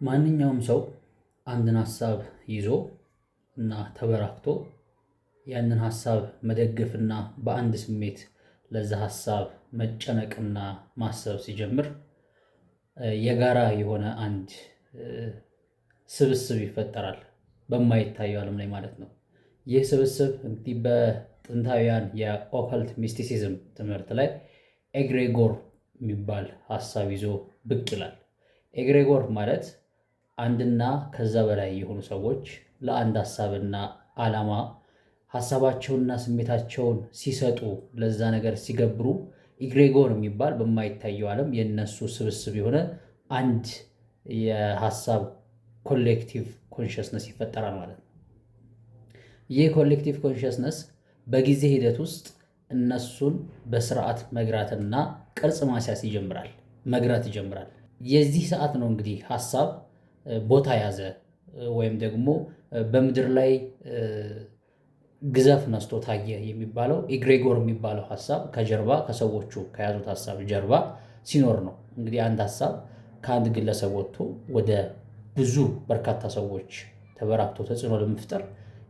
ማንኛውም ሰው አንድን ሀሳብ ይዞ እና ተበራክቶ ያንን ሀሳብ መደገፍና በአንድ ስሜት ለዛ ሀሳብ መጨነቅና ማሰብ ሲጀምር የጋራ የሆነ አንድ ስብስብ ይፈጠራል በማይታየው ዓለም ላይ ማለት ነው። ይህ ስብስብ እንግዲህ በጥንታውያን የኦከልት ሚስቲሲዝም ትምህርት ላይ ኤግሬጎር የሚባል ሀሳብ ይዞ ብቅ ይላል። ኤግሬጎር ማለት አንድና ከዛ በላይ የሆኑ ሰዎች ለአንድ ሀሳብና ዓላማ ሀሳባቸውንና ስሜታቸውን ሲሰጡ ለዛ ነገር ሲገብሩ ኢግሬጎር የሚባል በማይታየው ዓለም የነሱ ስብስብ የሆነ አንድ የሀሳብ ኮሌክቲቭ ኮንሽስነስ ይፈጠራል ማለት ነው። ይህ ኮሌክቲቭ ኮንሽስነስ በጊዜ ሂደት ውስጥ እነሱን በስርዓት መግራትና ቅርጽ ማስያዝ ይጀምራል፣ መግራት ይጀምራል። የዚህ ሰዓት ነው እንግዲህ ሀሳብ ቦታ ያዘ ወይም ደግሞ በምድር ላይ ግዘፍ ነስቶ ታየ የሚባለው ኢግሬጎር የሚባለው ሀሳብ ከጀርባ ከሰዎቹ ከያዙት ሀሳብ ጀርባ ሲኖር ነው። እንግዲህ አንድ ሀሳብ ከአንድ ግለሰብ ወጥቶ ወደ ብዙ በርካታ ሰዎች ተበራክቶ ተጽዕኖ ለመፍጠር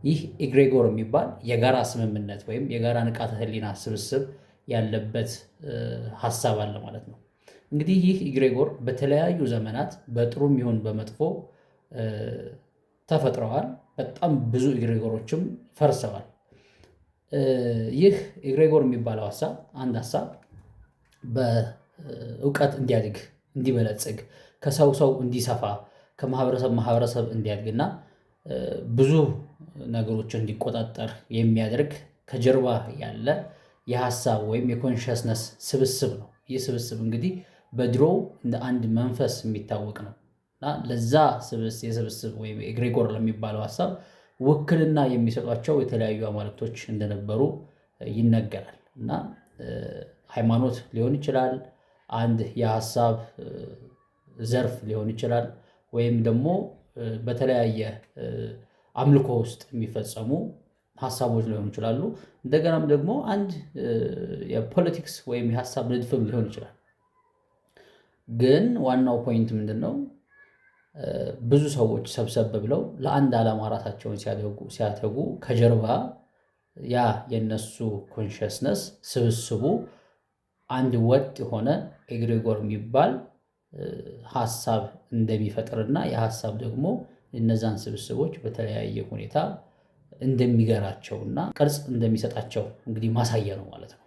ይህ ኢግሬጎር የሚባል የጋራ ስምምነት ወይም የጋራ ንቃተ ህሊና ስብስብ ያለበት ሀሳብ አለ ማለት ነው። እንግዲህ ይህ ኢግሬጎር በተለያዩ ዘመናት በጥሩም ይሁን በመጥፎ ተፈጥረዋል። በጣም ብዙ ኢግሬጎሮችም ፈርሰዋል። ይህ ኢግሬጎር የሚባለው ሀሳብ አንድ ሀሳብ በእውቀት እንዲያድግ፣ እንዲበለጽግ፣ ከሰው ሰው እንዲሰፋ፣ ከማህበረሰብ ማህበረሰብ እንዲያድግና ብዙ ነገሮችን እንዲቆጣጠር የሚያደርግ ከጀርባ ያለ የሀሳብ ወይም የኮንሽስነስ ስብስብ ነው። ይህ ስብስብ እንግዲህ በድሮ እንደ አንድ መንፈስ የሚታወቅ ነው እና ለዛ የስብስብ ወይም ኤግሬጎር ለሚባለው ሀሳብ ውክልና የሚሰጧቸው የተለያዩ አማልክቶች እንደነበሩ ይነገራል እና ሃይማኖት ሊሆን ይችላል፣ አንድ የሀሳብ ዘርፍ ሊሆን ይችላል፣ ወይም ደግሞ በተለያየ አምልኮ ውስጥ የሚፈጸሙ ሀሳቦች ሊሆኑ ይችላሉ። እንደገናም ደግሞ አንድ የፖለቲክስ ወይም የሀሳብ ንድፍም ሊሆን ይችላል። ግን ዋናው ፖይንት ምንድነው? ብዙ ሰዎች ሰብሰብ ብለው ለአንድ ዓላማ ራሳቸውን ሲያተጉ ከጀርባ ያ የነሱ ኮንሽስነስ ስብስቡ አንድ ወጥ የሆነ ኤግሬጎር የሚባል ሀሳብ እንደሚፈጥርና የሀሳብ ደግሞ እነዛን ስብስቦች በተለያየ ሁኔታ እንደሚገራቸውና ቅርጽ እንደሚሰጣቸው እንግዲህ ማሳያ ነው ማለት ነው።